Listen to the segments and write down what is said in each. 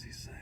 he saying?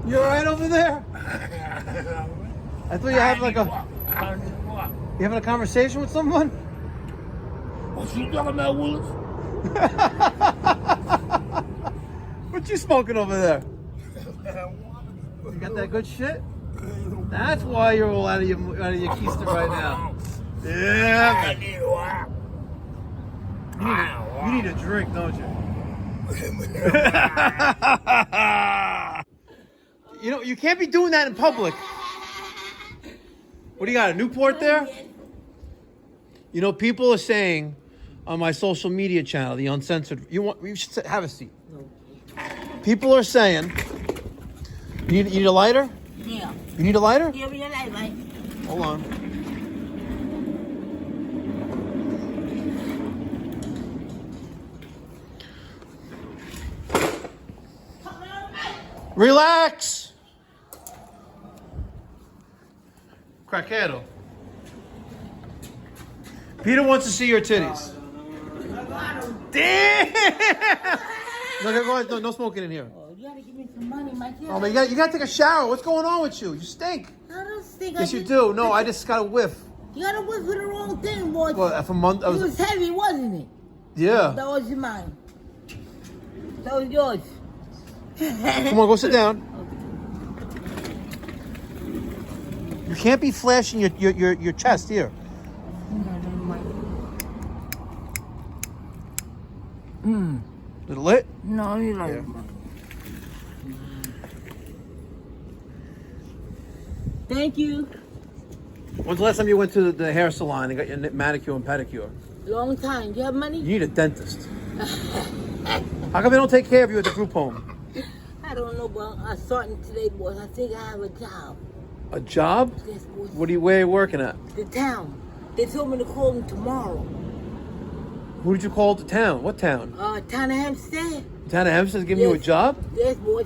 You alright over there? I thought you had like a... You having a conversation with someone? What you talking about, Willis? What you smoking over there? You got that good shit? That's why you're all out of your keister right now. Yeah. You need a drink, don't you? You know, you can't be doing that in public. What do you got, a Newport there? You know, people are saying on my social media channel, the Uncensored, you should have a seat. No. People are saying, you need a lighter? Yeah. You need a lighter? Give me a light, right? Hold on. Relax. Crackheado. Peter wants to see your titties. Damn! No, go ahead. No smoking in here. Oh, you gotta give me some money, Mikey. Oh, man, you gotta take a shower. What's going on with you? You stink. I don't think Yes, you do. No, I just got a whiff. You got a whiff for the wrong thing, boy. Well, for a month. It was heavy, wasn't it? Yeah. That was mine. That was yours. Come on, go sit down. You can't be flashing your chest here. Is it lit? No, you like Yeah. Thank you. When's the last time you went to the hair salon and got your manicure and pedicure? Long time. Do you have money? You need a dentist. How come they don't take care of you at the group home? I don't know, but I'm starting today, boys. I think I have a job. A job? Yes, boys. Where are you working at? The town. They told me to call them tomorrow. Who did you call to town? What town? Town of Hempstead. Town of Hempstead's giving you a Yes. job? Yes, boys.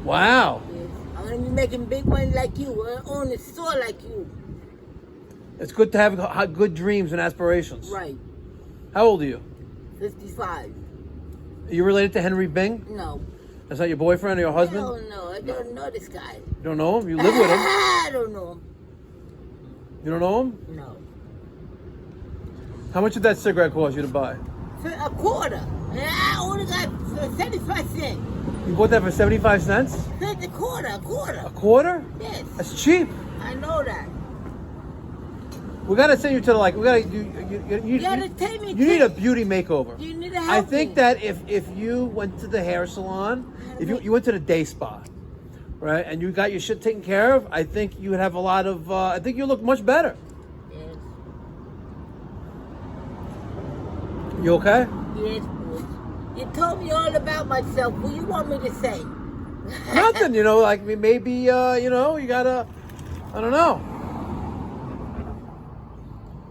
Wow. Yes. I'm gonna be making big money like you. I'm gonna own a store like you. It's good to have good dreams and aspirations. Right. How old are you? 55. Are you related to Henry Bing? No. That's not your boyfriend or your husband? I don't know. I don't know this guy. You don't know him? You live with him? I don't know him. You don't know him? No. How much did that cigarette cost you to buy? For a quarter. And I only got 75 cents. You bought that for 75 cents? That's a quarter. A quarter? Yes. That's cheap. I know that. We gotta send you to You gotta take me. You need a beauty makeover. You need to help I think me. that if you went to the hair salon, if you went to the day spa, right, and you got your shit taken care of, I think you would have a lot of. I think you look much better. Yes. You okay? Yes, boy. You told me all about myself. What do you want me to say? Nothing, like maybe you gotta. I don't know.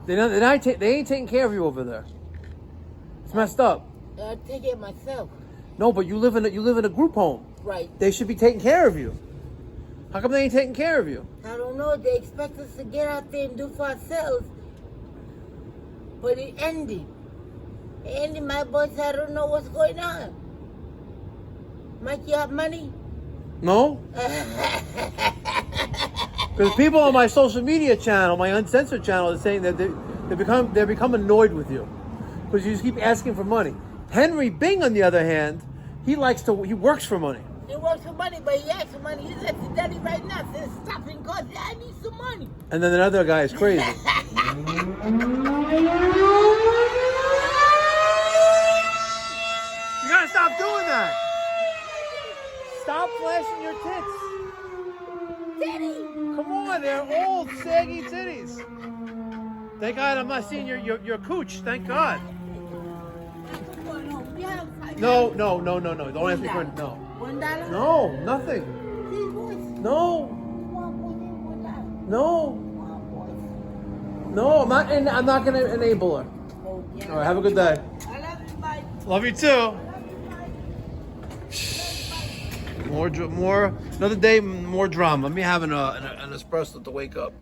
They ain't taking care of you over there. It's messed up. I take it myself. No, but you live in a group home. Right. They should be taking care of you. How come they ain't taking care of you? I don't know. They expect us to get out there and do for ourselves. But it ended. It ended, my boss. I don't know what's going on. Mike, you have money? No? Because people on my social media channel, my Uncensored channel, is saying that they become annoyed with you because you just keep asking for money. Henry Bing, on the other hand, he works for money. He works for money, but he asks for money. He's at the deli right now. Says, stop and go. I need some money. And then another guy is crazy. You gotta stop doing that. Stop flashing your tits. Titty. Come on, they're old, saggy titties. Thank God I'm not seeing your cooch. Thank God. No. Don't ask me for no. $1? No, nothing. No. No, I'm not gonna enable her. Okay. All right, have a good day. I love you, bye. Love you too. More, another day, more drama. Me having an espresso to wake up.